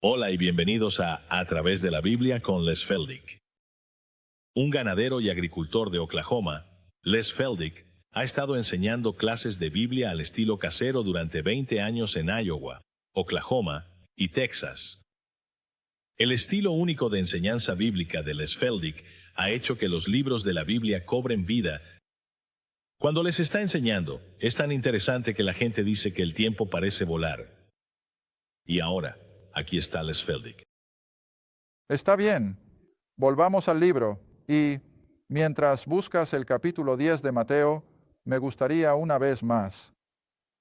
Hola y bienvenidos a través de la Biblia con Les Feldick. Un ganadero y agricultor de Oklahoma, Les Feldick, ha estado enseñando clases de Biblia al estilo casero durante 20 años en Iowa, Oklahoma y Texas. El estilo único de enseñanza bíblica de Les Feldick ha hecho que los libros de la Biblia cobren vida. Cuando les está enseñando, es tan interesante que la gente dice que el tiempo parece volar. Y ahora, aquí está Les Feldick. Está bien, volvamos al libro y, mientras buscas el capítulo 10 de Mateo, me gustaría una vez más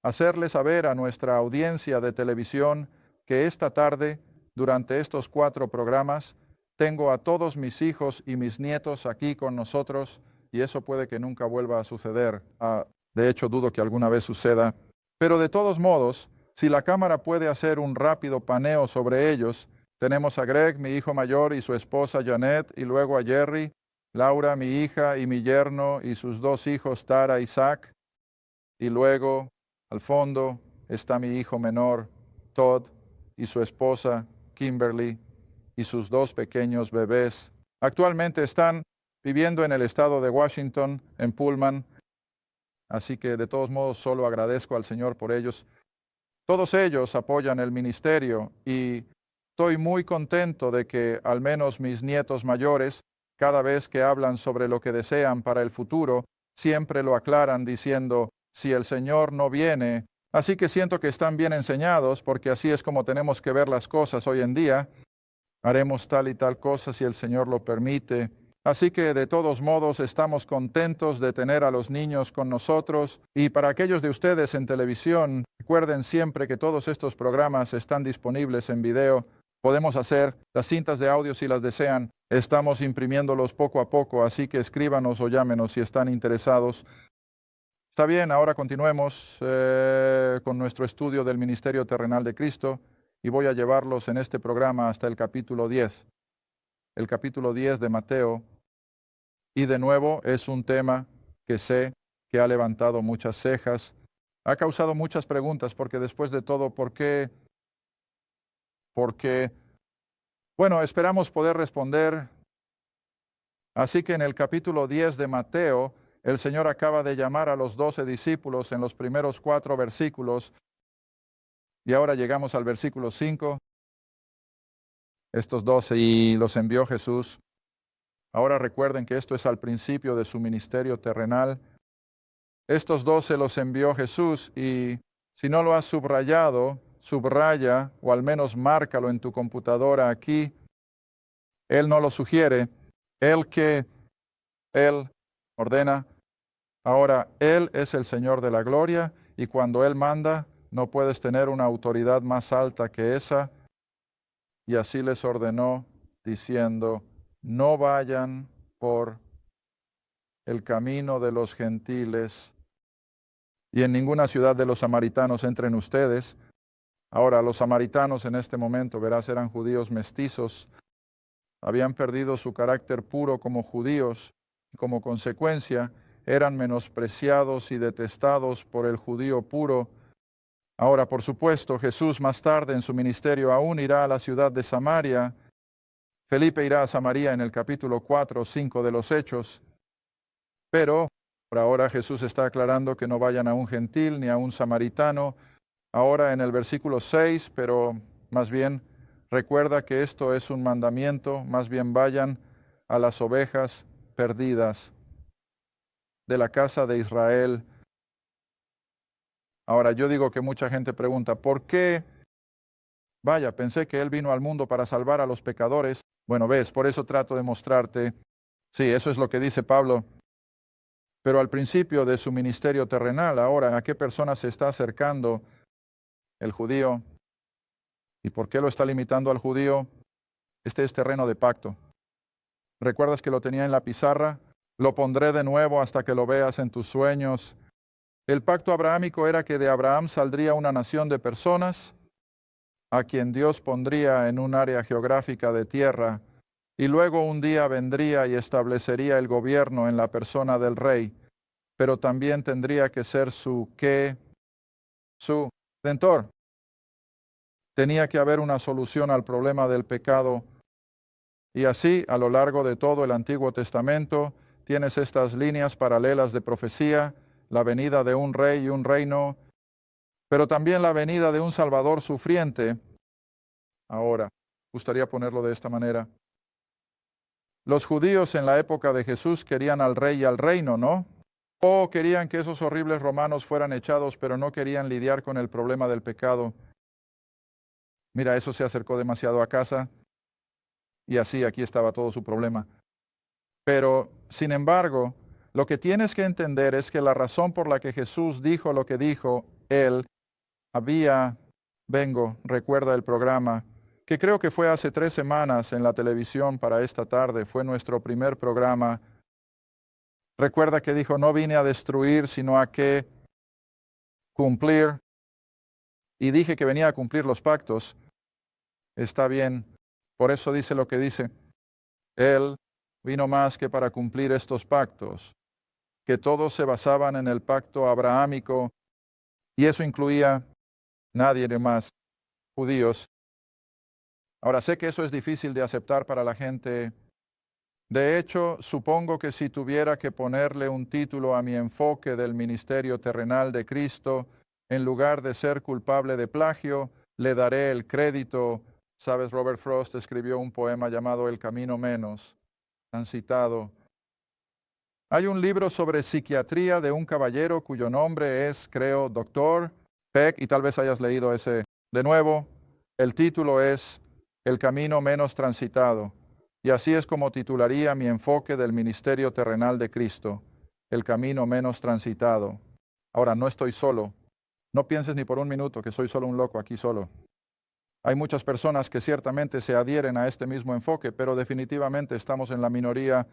hacerle saber a nuestra audiencia de televisión que esta tarde, durante estos 4 programas, tengo a todos mis hijos y mis nietos aquí con nosotros y eso puede que nunca vuelva a suceder. De hecho, dudo que alguna vez suceda. Pero de todos modos, si la cámara puede hacer un rápido paneo sobre ellos, tenemos a Greg, mi hijo mayor, y su esposa Janet, y luego a Jerry, Laura, mi hija, y mi yerno, y sus 2 hijos, Tara y Zach. Y luego, al fondo, está mi hijo menor, Todd, y su esposa, Kimberly, y sus 2 pequeños bebés. Actualmente están viviendo en el estado de Washington, en Pullman, así que de todos modos solo agradezco al Señor por ellos. Todos ellos apoyan el ministerio y estoy muy contento de que al menos mis nietos mayores, cada vez que hablan sobre lo que desean para el futuro, siempre lo aclaran diciendo, si el Señor no viene. Así que siento que están bien enseñados, porque así es como tenemos que ver las cosas hoy en día. Haremos tal y tal cosa si el Señor lo permite. Así que de todos modos estamos contentos de tener a los niños con nosotros y para aquellos de ustedes en televisión, recuerden siempre que todos estos programas están disponibles en video. Podemos hacer las cintas de audio si las desean. Estamos imprimiéndolos poco a poco, así que escríbanos o llámenos si están interesados. Está bien, ahora continuemos con nuestro estudio del ministerio terrenal de Cristo y voy a llevarlos en este programa hasta el capítulo 10. El capítulo 10 de Mateo. Y de nuevo es un tema que sé que ha levantado muchas cejas, ha causado muchas preguntas, porque después de todo, ¿por qué? Porque, bueno, esperamos poder responder. Así que en el capítulo 10 de Mateo, el Señor acaba de llamar a los 12 discípulos en los primeros 4 versículos, y ahora llegamos al versículo 5. Estos 12 y los envió Jesús. Ahora recuerden que esto es al principio de su ministerio terrenal. Estos 12 los envió Jesús y si no lo has subrayado, subraya o al menos márcalo en tu computadora aquí. Él no lo sugiere. Él ordena. Ahora, Él es el Señor de la gloria y cuando Él manda, no puedes tener una autoridad más alta que esa. Y así les ordenó, diciendo, no vayan por el camino de los gentiles, y en ninguna ciudad de los samaritanos entren ustedes. Ahora, los samaritanos en este momento, verás, eran judíos mestizos, habían perdido su carácter puro como judíos, y como consecuencia, eran menospreciados y detestados por el judío puro. Ahora, por supuesto, Jesús más tarde en su ministerio aún irá a la ciudad de Samaria. Felipe irá a Samaria en el capítulo 4 o 5 de los Hechos. Pero por ahora Jesús está aclarando que no vayan a un gentil ni a un samaritano. Ahora en el versículo 6, pero más bien recuerda que esto es un mandamiento, más bien vayan a las ovejas perdidas de la casa de Israel. Ahora yo digo que mucha gente pregunta, ¿por qué? Vaya, pensé que Él vino al mundo para salvar a los pecadores. Bueno, ves, por eso trato de mostrarte. Sí, eso es lo que dice Pablo. Pero al principio de su ministerio terrenal, ahora, ¿a qué persona se está acercando el judío? ¿Y por qué lo está limitando al judío? Este es terreno de pacto. ¿Recuerdas que lo tenía en la pizarra? Lo pondré de nuevo hasta que lo veas en tus sueños. El pacto abrahámico era que de Abraham saldría una nación de personas a quien Dios pondría en un área geográfica de tierra, y luego un día vendría y establecería el gobierno en la persona del rey, pero también tendría que ser su redentor. Tenía que haber una solución al problema del pecado. Y así, a lo largo de todo el Antiguo Testamento, tienes estas líneas paralelas de profecía, la venida de un rey y un reino, pero también la venida de un Salvador sufriente. Ahora, gustaría ponerlo de esta manera. Los judíos en la época de Jesús querían al rey y al reino, ¿no? O querían que esos horribles romanos fueran echados, pero no querían lidiar con el problema del pecado. Mira, eso se acercó demasiado a casa y así aquí estaba todo su problema. Pero, sin embargo, lo que tienes que entender es que la razón por la que Jesús dijo lo que dijo, él recuerda el programa, que creo que fue hace 3 semanas en la televisión para esta tarde, fue nuestro primer programa. Recuerda que dijo, no vine a destruir, sino a que cumplir. Y dije que venía a cumplir los pactos. Está bien. Por eso dice lo que dice. Él vino más que para cumplir estos pactos, que todos se basaban en el pacto abrahámico, y eso incluía nadie más, judíos. Ahora sé que eso es difícil de aceptar para la gente. De hecho, supongo que si tuviera que ponerle un título a mi enfoque del ministerio terrenal de Cristo, en lugar de ser culpable de plagio, le daré el crédito. Sabes, Robert Frost escribió un poema llamado El Camino Menos, transitado. Hay un libro sobre psiquiatría de un caballero cuyo nombre es, creo, Dr. Peck, y tal vez hayas leído ese de nuevo. El título es El Camino Menos Transitado. Y así es como titularía mi enfoque del ministerio terrenal de Cristo, el camino menos transitado. Ahora, no estoy solo. No pienses ni por un minuto que soy solo un loco aquí solo. Hay muchas personas que ciertamente se adhieren a este mismo enfoque, pero definitivamente estamos en la minoría.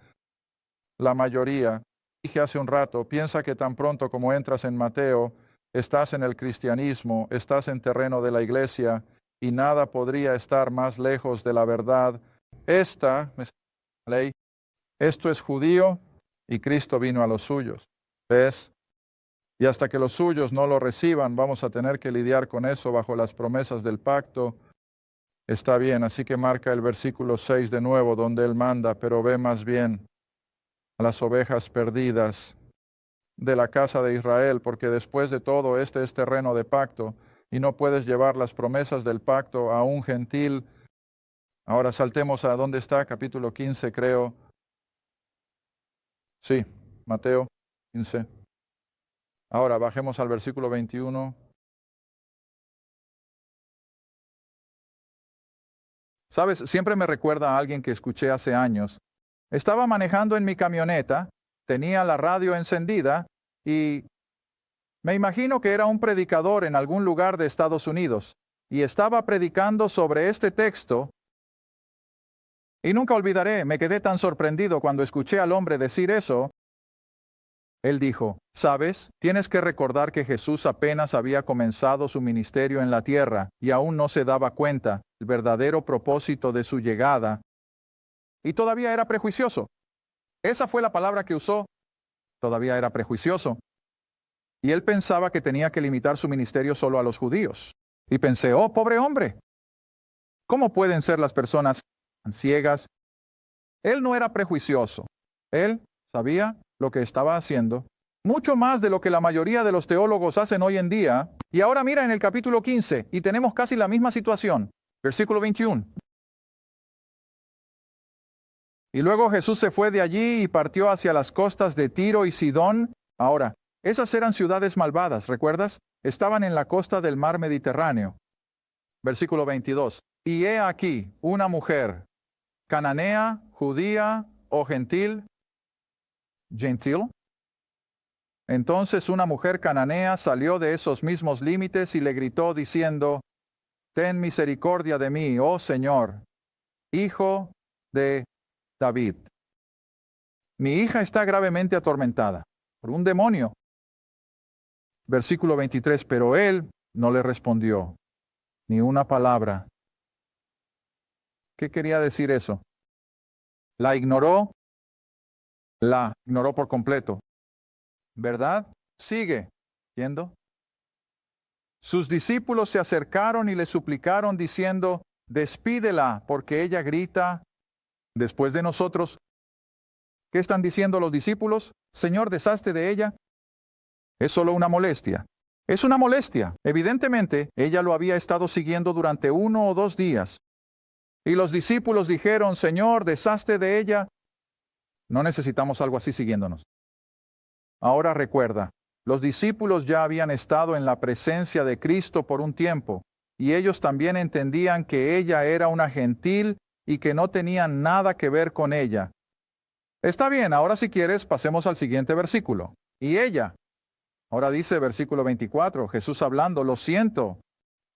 La mayoría, dije hace un rato, piensa que tan pronto como entras en Mateo, estás en el cristianismo, estás en terreno de la iglesia, y nada podría estar más lejos de la verdad. Esto es judío y Cristo vino a los suyos. ¿Ves? Y hasta que los suyos no lo reciban, vamos a tener que lidiar con eso bajo las promesas del pacto. Está bien, así que marca el versículo 6 de nuevo, donde él manda, pero ve más bien a las ovejas perdidas de la casa de Israel, porque después de todo este es terreno de pacto, y no puedes llevar las promesas del pacto a un gentil. Ahora saltemos a dónde está, capítulo 15, creo. Sí, Mateo 15. Ahora bajemos al versículo 21. Sabes, siempre me recuerda a alguien que escuché hace años. Estaba manejando en mi camioneta, tenía la radio encendida y me imagino que era un predicador en algún lugar de Estados Unidos y estaba predicando sobre este texto. Y nunca olvidaré, me quedé tan sorprendido cuando escuché al hombre decir eso. Él dijo, ¿sabes? Tienes que recordar que Jesús apenas había comenzado su ministerio en la tierra y aún no se daba cuenta del verdadero propósito de su llegada. Y todavía era prejuicioso. Esa fue la palabra que usó. Todavía era prejuicioso. Y él pensaba que tenía que limitar su ministerio solo a los judíos. Y pensé, oh, pobre hombre. ¿Cómo pueden ser las personas tan ciegas? Él no era prejuicioso. Él sabía lo que estaba haciendo, mucho más de lo que la mayoría de los teólogos hacen hoy en día. Y ahora mira en el capítulo 15, y tenemos casi la misma situación. Versículo 21. Y luego Jesús se fue de allí y partió hacia las costas de Tiro y Sidón. Ahora, esas eran ciudades malvadas, ¿recuerdas? Estaban en la costa del mar Mediterráneo. Versículo 22. Y he aquí una mujer, cananea, judía o gentil. Entonces una mujer cananea salió de esos mismos límites y le gritó diciendo, ten misericordia de mí, oh Señor, hijo de David. Mi hija está gravemente atormentada por un demonio. Versículo 23, pero él no le respondió ni una palabra. ¿Qué quería decir eso? La ignoró por completo. ¿Verdad? Sigue yendo. Sus discípulos se acercaron y le suplicaron diciendo, despídela, porque ella grita después de nosotros. ¿Qué están diciendo los discípulos? Señor, deshazte de ella. Es solo una molestia. Es una molestia. Evidentemente, ella lo había estado siguiendo durante 1 o 2 días. Y los discípulos dijeron, Señor, deshazte de ella. No necesitamos algo así siguiéndonos. Ahora recuerda, los discípulos ya habían estado en la presencia de Cristo por un tiempo, y ellos también entendían que ella era una gentil y que no tenían nada que ver con ella. Está bien, ahora si quieres, pasemos al siguiente versículo. Y ella, ahora dice versículo 24, Jesús hablando, lo siento.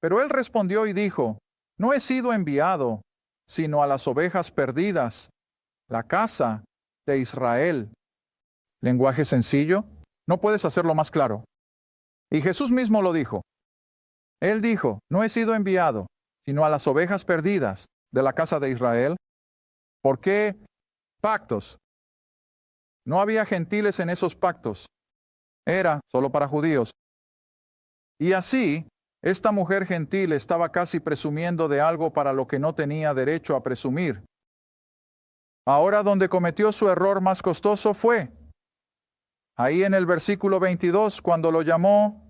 Pero él respondió y dijo, no he sido enviado, sino a las ovejas perdidas, la casa de Israel. Lenguaje sencillo, no puedes hacerlo más claro. Y Jesús mismo lo dijo. Él dijo, no he sido enviado, sino a las ovejas perdidas de la casa de Israel. ¿Por qué pactos? No había gentiles en esos pactos. Era solo para judíos. Y así, esta mujer gentil estaba casi presumiendo de algo para lo que no tenía derecho a presumir. Ahora donde cometió su error más costoso fue ahí en el versículo 22, cuando lo llamó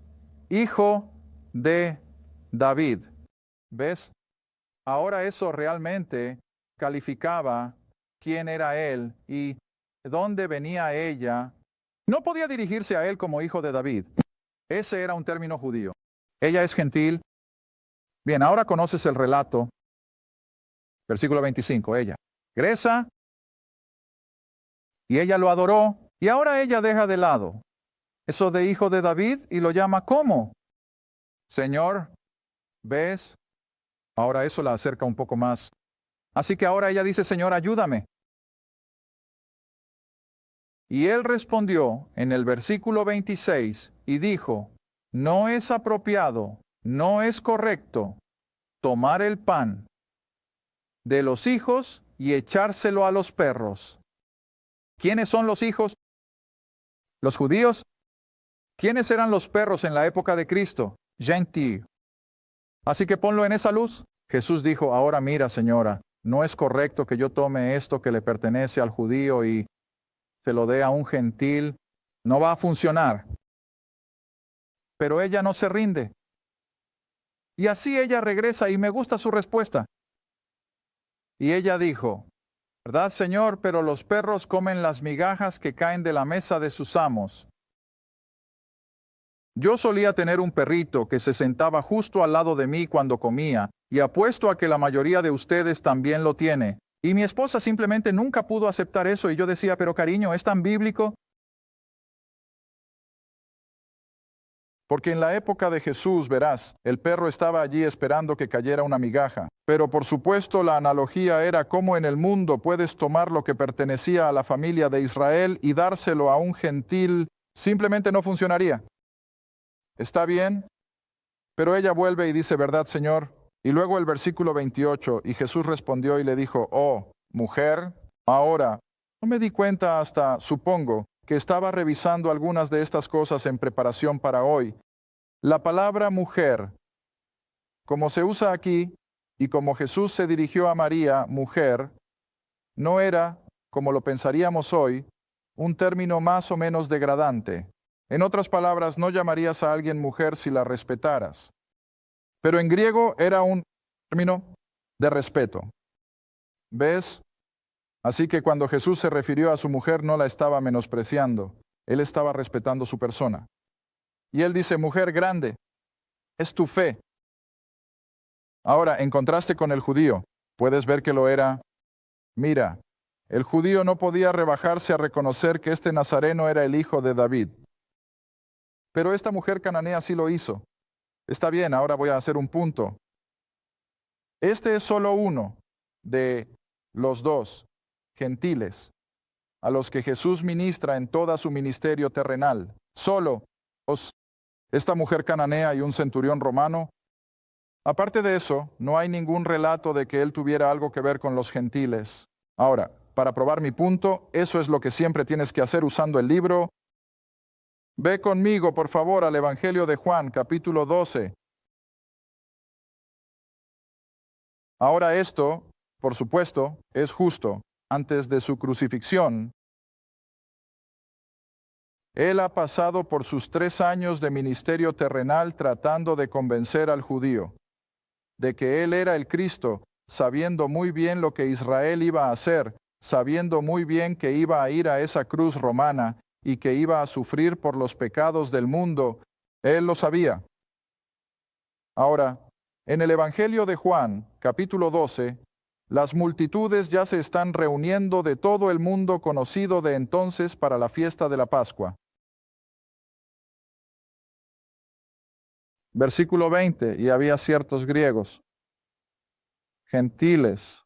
hijo de David. ¿Ves? Ahora eso realmente calificaba quién era él y de dónde venía ella. No podía dirigirse a él como hijo de David. Ese era un término judío. Ella es gentil. Bien, ahora conoces el relato. Versículo 25, ella regresa y ella lo adoró. Y ahora ella deja de lado eso de hijo de David y lo llama ¿cómo? Señor, ¿ves? Ahora eso la acerca un poco más. Así que ahora ella dice, Señor, ayúdame. Y él respondió en el versículo 26 y dijo, no es apropiado, no es correcto tomar el pan de los hijos y echárselo a los perros. ¿Quiénes son los hijos? ¿Los judíos? ¿Quiénes eran los perros en la época de Cristo? Gentil. Así que ponlo en esa luz. Jesús dijo, ahora mira, señora, no es correcto que yo tome esto que le pertenece al judío y se lo dé a un gentil. No va a funcionar. Pero ella no se rinde. Y así ella regresa y me gusta su respuesta. Y ella dijo, ¿verdad, Señor? Pero los perros comen las migajas que caen de la mesa de sus amos. Yo solía tener un perrito que se sentaba justo al lado de mí cuando comía, y apuesto a que la mayoría de ustedes también lo tiene. Y mi esposa simplemente nunca pudo aceptar eso, y yo decía, pero cariño, ¿es tan bíblico? Porque en la época de Jesús, verás, el perro estaba allí esperando que cayera una migaja. Pero por supuesto la analogía era cómo en el mundo puedes tomar lo que pertenecía a la familia de Israel y dárselo a un gentil. Simplemente no funcionaría. ¿Está bien? Pero ella vuelve y dice, ¿verdad, Señor? Y luego el versículo 28, y Jesús respondió y le dijo, oh, mujer, ahora, no me di cuenta hasta, supongo, que estaba revisando algunas de estas cosas en preparación para hoy. La palabra mujer, como se usa aquí, y como Jesús se dirigió a María, mujer, no era, como lo pensaríamos hoy, un término más o menos degradante. En otras palabras, no llamarías a alguien mujer si la respetaras. Pero en griego era un término de respeto. ¿Ves? Así que cuando Jesús se refirió a su mujer no la estaba menospreciando. Él estaba respetando su persona. Y él dice, mujer grande, es tu fe. Ahora, en contraste con el judío, puedes ver que lo era. Mira, el judío no podía rebajarse a reconocer que este nazareno era el hijo de David. Pero esta mujer cananea sí lo hizo. Está bien, ahora voy a hacer un punto. Este es solo uno de los dos gentiles a los que Jesús ministra en toda su ministerio terrenal. Solo esta mujer cananea y un centurión romano. Aparte de eso, no hay ningún relato de que él tuviera algo que ver con los gentiles. Ahora, para probar mi punto, eso es lo que siempre tienes que hacer usando el libro. Ve conmigo, por favor, al Evangelio de Juan, capítulo 12. Ahora esto, por supuesto, es justo. Antes de su crucifixión, Él ha pasado por sus 3 años de ministerio terrenal tratando de convencer al judío de que Él era el Cristo, sabiendo muy bien lo que Israel iba a hacer, sabiendo muy bien que iba a ir a esa cruz romana y que iba a sufrir por los pecados del mundo. Él lo sabía. Ahora, en el Evangelio de Juan, capítulo 12, las multitudes ya se están reuniendo de todo el mundo conocido de entonces para la fiesta de la Pascua. Versículo 20, y había ciertos griegos, gentiles,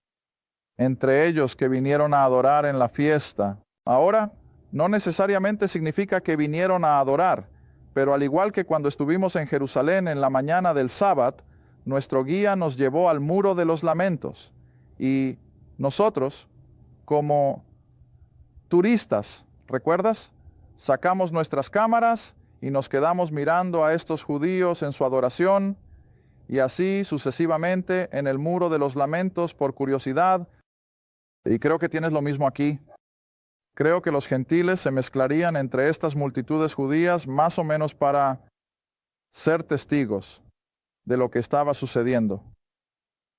entre ellos que vinieron a adorar en la fiesta. Ahora, no necesariamente significa que vinieron a adorar, pero al igual que cuando estuvimos en Jerusalén en la mañana del sábado, nuestro guía nos llevó al muro de los lamentos. Y nosotros, como turistas, ¿recuerdas? Sacamos nuestras cámaras y nos quedamos mirando a estos judíos en su adoración, y así sucesivamente en el muro de los lamentos por curiosidad. Y creo que tienes lo mismo aquí. Creo que los gentiles se mezclarían entre estas multitudes judías más o menos para ser testigos de lo que estaba sucediendo.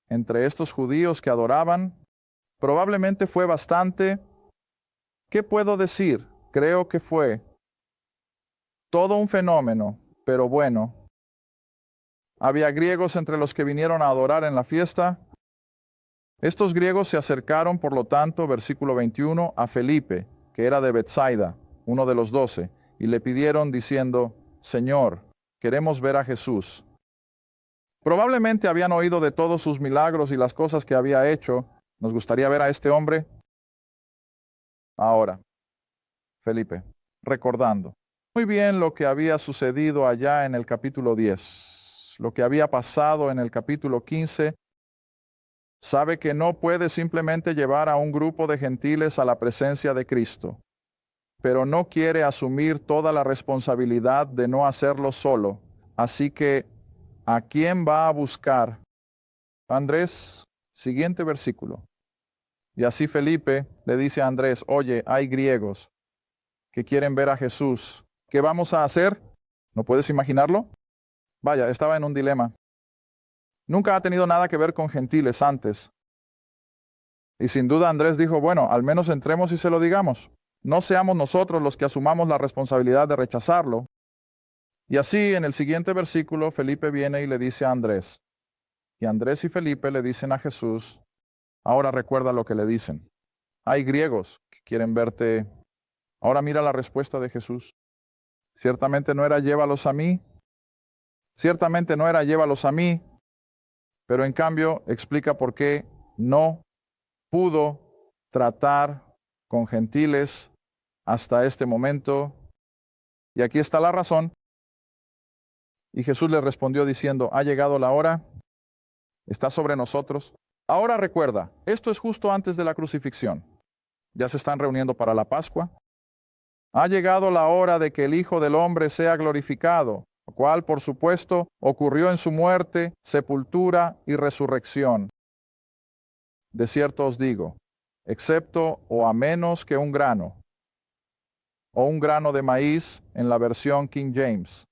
Entre estos judíos que adoraban, probablemente fue bastante. ¿Qué puedo decir? Creo que fue todo un fenómeno, pero bueno. Había griegos entre los que vinieron a adorar en la fiesta. Estos griegos se acercaron, por lo tanto, versículo 21, a Felipe, que era de Betsaida, uno de los 12, y le pidieron diciendo, Señor, queremos ver a Jesús. Probablemente habían oído de todos sus milagros y las cosas que había hecho. ¿Nos gustaría ver a este hombre? Ahora, Felipe, recordando muy bien lo que había sucedido allá en el capítulo 10, lo que había pasado en el capítulo 15, sabe que no puede simplemente llevar a un grupo de gentiles a la presencia de Cristo, pero no quiere asumir toda la responsabilidad de no hacerlo solo. Así que, ¿a quién va a buscar? Andrés, siguiente versículo. Y así Felipe le dice a Andrés, oye, hay griegos que quieren ver a Jesús. ¿Qué vamos a hacer? ¿No puedes imaginarlo? Vaya, estaba en un dilema. Nunca ha tenido nada que ver con gentiles antes. Y sin duda Andrés dijo, bueno, al menos entremos y se lo digamos. No seamos nosotros los que asumamos la responsabilidad de rechazarlo. Y así, en el siguiente versículo, Felipe viene y le dice a Andrés. Y Andrés y Felipe le dicen a Jesús, ahora recuerda lo que le dicen. Hay griegos que quieren verte. Ahora mira la respuesta de Jesús. Ciertamente no era llévalos a mí. Ciertamente no era llévalos a mí. Pero en cambio explica por qué no pudo tratar con gentiles hasta este momento. Y aquí está la razón. Y Jesús le respondió diciendo, ha llegado la hora, está sobre nosotros. Ahora recuerda, esto es justo antes de la crucifixión. Ya se están reuniendo para la Pascua. Ha llegado la hora de que el Hijo del Hombre sea glorificado, lo cual, por supuesto, ocurrió en su muerte, sepultura y resurrección. De cierto os digo, excepto o a menos que un grano, o un grano de maíz en la versión King James,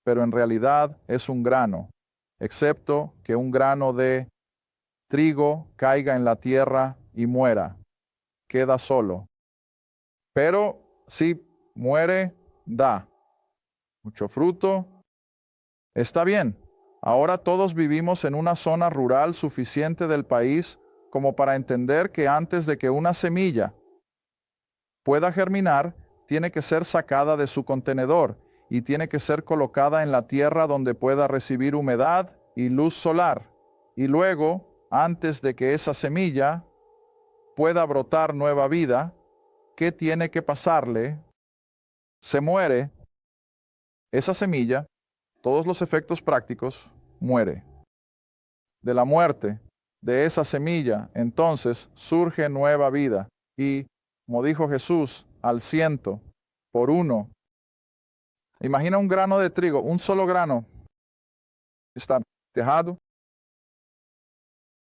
pero en realidad es un grano, excepto que un grano de trigo caiga en la tierra y muera, queda solo. Pero si muere, da mucho fruto. Está bien, ahora todos vivimos en una zona rural suficiente del país como para entender que antes de que una semilla pueda germinar, tiene que ser sacada de su contenedor y tiene que ser colocada en la tierra donde pueda recibir humedad y luz solar. Y luego, antes de que esa semilla pueda brotar nueva vida, ¿qué tiene que pasarle? Se muere. Esa semilla, todos los efectos prácticos, muere. De la muerte de esa semilla, entonces surge nueva vida. Y, como dijo Jesús, al 100 por 1. Imagina un grano de trigo, un solo grano. Está dejado.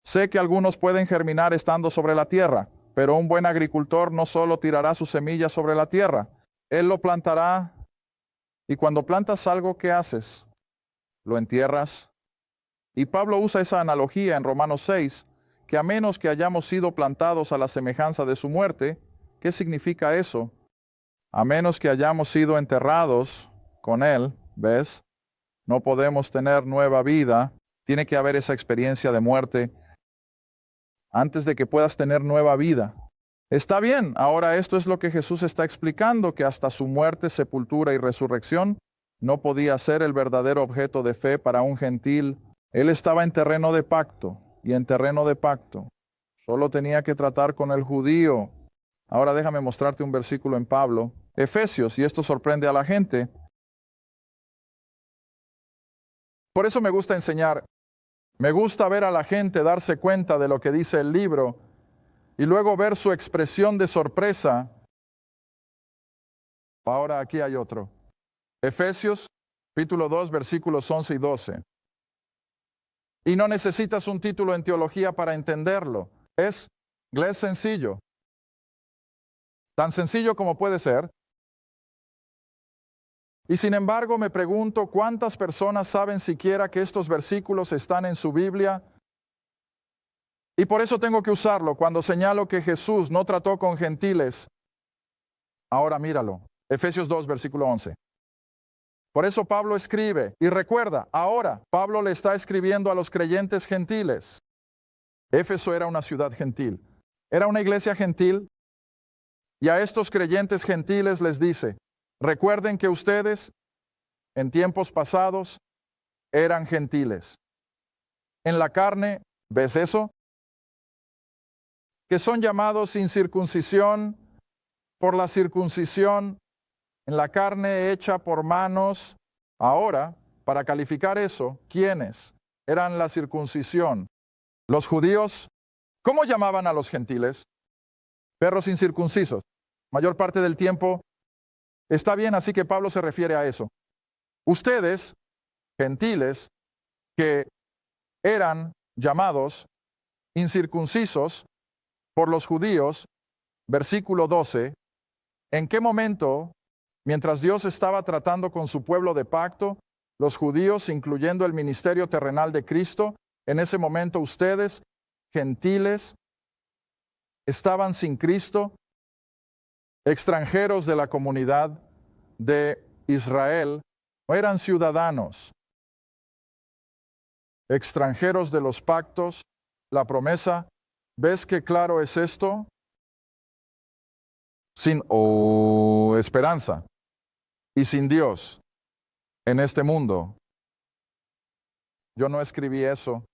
Sé que algunos pueden germinar estando sobre la tierra, pero un buen agricultor no solo tirará sus semillas sobre la tierra, él lo plantará. Y cuando plantas algo, ¿qué haces? Lo entierras. Y Pablo usa esa analogía en Romanos 6, que a menos que hayamos sido plantados a la semejanza de su muerte, ¿qué significa eso? A menos que hayamos sido enterrados con él, ¿ves? No podemos tener nueva vida. Tiene que haber esa experiencia de muerte antes de que puedas tener nueva vida. Está bien, ahora esto es lo que Jesús está explicando, que hasta su muerte, sepultura y resurrección no podía ser el verdadero objeto de fe para un gentil. Él estaba en terreno de pacto, y en terreno de pacto solo tenía que tratar con el judío. Ahora déjame mostrarte un versículo en Pablo, Efesios, y esto sorprende a la gente. Por eso me gusta enseñar. Me gusta ver a la gente darse cuenta de lo que dice el libro y luego ver su expresión de sorpresa. Ahora aquí hay otro. Efesios, capítulo 2, versículos 11 y 12. Y no necesitas un título en teología para entenderlo. Es sencillo. Tan sencillo como puede ser. Y sin embargo me pregunto cuántas personas saben siquiera que estos versículos están en su Biblia. Y por eso tengo que usarlo cuando señalo que Jesús no trató con gentiles. Ahora míralo. Efesios 2, versículo 11. Por eso Pablo escribe, y recuerda, ahora Pablo le está escribiendo a los creyentes gentiles. Éfeso era una ciudad gentil. Era una iglesia gentil. Y a estos creyentes gentiles les dice, recuerden que ustedes, en tiempos pasados, eran gentiles. En la carne, ¿ves eso? Que son llamados sin circuncisión por la circuncisión en la carne hecha por manos. Ahora, para calificar eso, ¿quiénes eran la circuncisión? Los judíos. ¿Cómo llamaban a los gentiles? Perros incircuncisos. Mayor parte del tiempo. Está bien, así que Pablo se refiere a eso. Ustedes, gentiles, que eran llamados incircuncisos por los judíos, versículo 12, ¿en qué momento, mientras Dios estaba tratando con su pueblo de pacto, los judíos, incluyendo el ministerio terrenal de Cristo, en ese momento ustedes, gentiles, estaban sin Cristo, extranjeros de la comunidad de Israel, no eran ciudadanos, extranjeros de los pactos, la promesa? ¿Ves qué claro es esto? Sin esperanza y sin Dios en este mundo. Yo no escribí eso.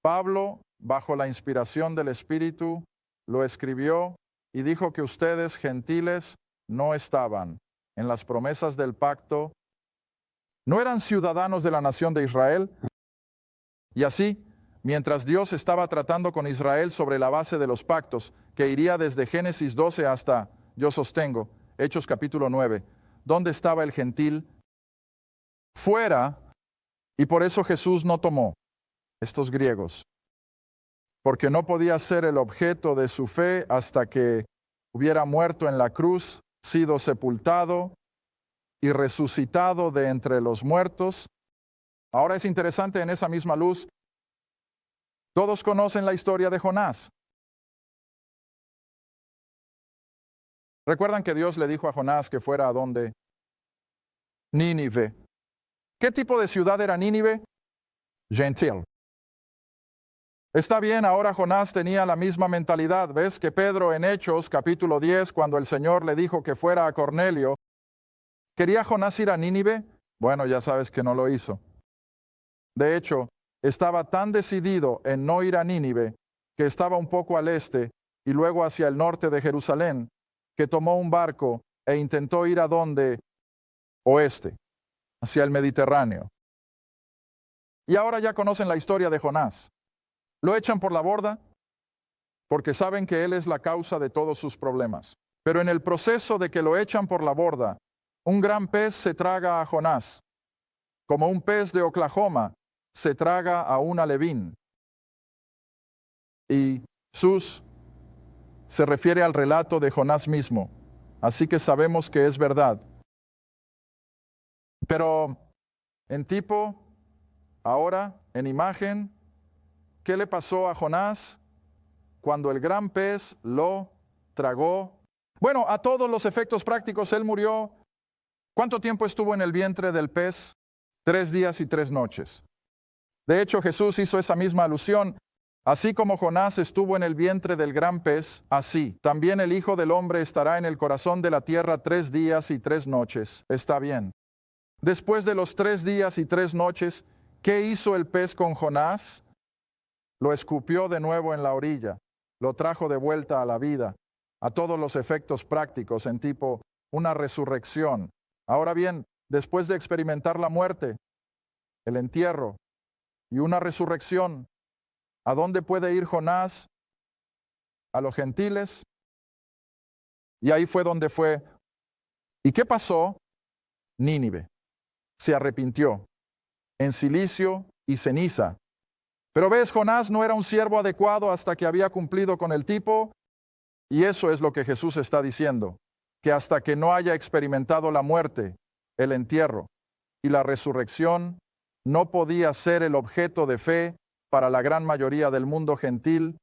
Pablo, bajo la inspiración del Espíritu, lo escribió y dijo que ustedes, gentiles, no estaban en las promesas del pacto, no eran ciudadanos de la nación de Israel. Y así, mientras Dios estaba tratando con Israel sobre la base de los pactos, que iría desde Génesis 12 hasta, yo sostengo, Hechos capítulo 9, ¿dónde estaba el gentil? Fuera, y por eso Jesús no tomó estos griegos, porque no podía ser el objeto de su fe hasta que hubiera muerto en la cruz, sido sepultado y resucitado de entre los muertos. Ahora es interesante, en esa misma luz, todos conocen la historia de Jonás. ¿Recuerdan que Dios le dijo a Jonás que fuera a dónde? Nínive. ¿Qué tipo de ciudad era Nínive? Gentil. Está bien, ahora Jonás tenía la misma mentalidad. ¿Ves que Pedro en Hechos capítulo 10, cuando el Señor le dijo que fuera a Cornelio, ¿quería Jonás ir a Nínive? Bueno, ya sabes que no lo hizo. De hecho, estaba tan decidido en no ir a Nínive, que estaba un poco al este y luego hacia el norte de Jerusalén, que tomó un barco e intentó ir a donde? Oeste, hacia el Mediterráneo. Y ahora ya conocen la historia de Jonás. Lo echan por la borda porque saben que él es la causa de todos sus problemas. Pero en el proceso de que lo echan por la borda, un gran pez se traga a Jonás, como un pez de Oklahoma se traga a un alevín. Y Jesús se refiere al relato de Jonás mismo, así que sabemos que es verdad. Pero en tipo, ahora, en imagen, ¿qué le pasó a Jonás cuando el gran pez lo tragó? Bueno, a todos los efectos prácticos, él murió. ¿Cuánto tiempo estuvo en el vientre del pez? 3 días y 3 noches. De hecho, Jesús hizo esa misma alusión. Así como Jonás estuvo en el vientre del gran pez, así también el Hijo del Hombre estará en el corazón de la tierra 3 días y 3 noches. Está bien. Después de los 3 días y 3 noches, ¿qué hizo el pez con Jonás? Lo escupió de nuevo en la orilla, lo trajo de vuelta a la vida, a todos los efectos prácticos en tipo una resurrección. Ahora bien, después de experimentar la muerte, el entierro y una resurrección, ¿a dónde puede ir Jonás? A los gentiles. Y ahí fue donde fue. ¿Y qué pasó? Nínive se arrepintió en cilicio y ceniza. Pero ves, Jonás no era un siervo adecuado hasta que había cumplido con el tipo, y eso es lo que Jesús está diciendo, que hasta que no haya experimentado la muerte, el entierro y la resurrección, no podía ser el objeto de fe para la gran mayoría del mundo gentil,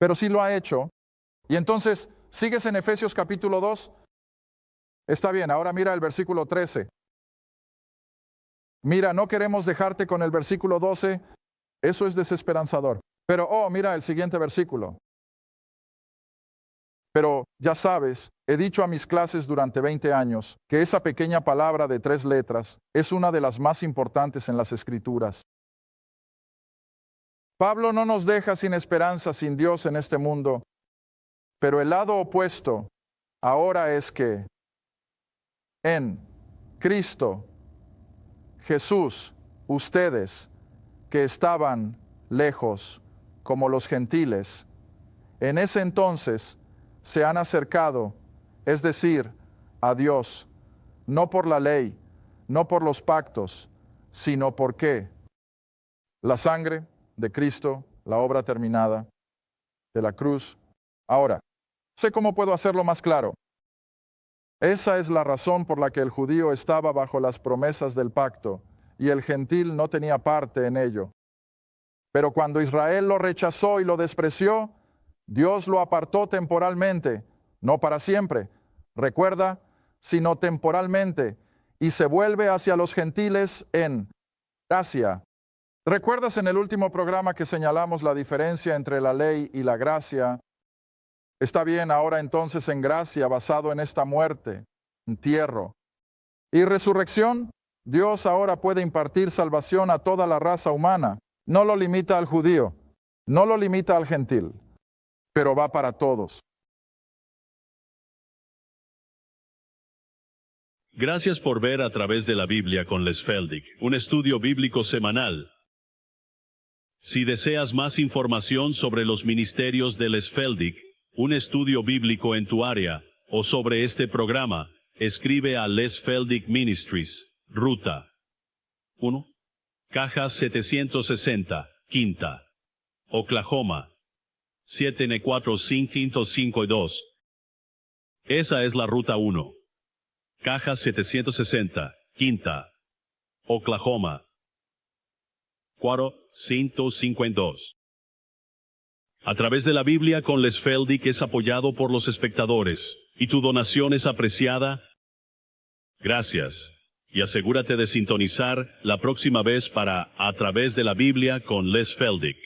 pero sí lo ha hecho. Y entonces, ¿sigues en Efesios capítulo 2? Está bien, ahora mira el versículo 13. Mira, no queremos dejarte con el versículo 12, eso es desesperanzador. Pero, mira el siguiente versículo. Pero, ya sabes, he dicho a mis clases durante 20 años que esa pequeña palabra de 3 letras es una de las más importantes en las Escrituras. Pablo no nos deja sin esperanza, sin Dios en este mundo, pero el lado opuesto ahora es que en Cristo Jesús, ustedes que estaban lejos como los gentiles, en ese entonces se han acercado, es decir, a Dios, no por la ley, no por los pactos, sino por ¿qué? La sangre de Cristo, la obra terminada de la cruz. Ahora, sé cómo puedo hacerlo más claro. Esa es la razón por la que el judío estaba bajo las promesas del pacto y el gentil no tenía parte en ello. Pero cuando Israel lo rechazó y lo despreció, Dios lo apartó temporalmente, no para siempre, recuerda, sino temporalmente, y se vuelve hacia los gentiles en gracia. ¿Recuerdas en el último programa que señalamos la diferencia entre la ley y la gracia? Está bien, ahora entonces en gracia, basado en esta muerte, entierro y resurrección, Dios ahora puede impartir salvación a toda la raza humana. No lo limita al judío, no lo limita al gentil, pero va para todos. Gracias por ver A Través de la Biblia con Les Feldick, un estudio bíblico semanal. Si deseas más información sobre los ministerios de Les Feldick, un estudio bíblico en tu área, o sobre este programa, escribe a Les Feldick Ministries, Ruta 1, Caja 760, Quinta, Oklahoma 74552. Esa es la Ruta 1. Caja 760, Quinta, Oklahoma 45152. A Través de la Biblia con Les Feldick es apoyado por los espectadores, y tu donación es apreciada. Gracias, y asegúrate de sintonizar la próxima vez para A Través de la Biblia con Les Feldick.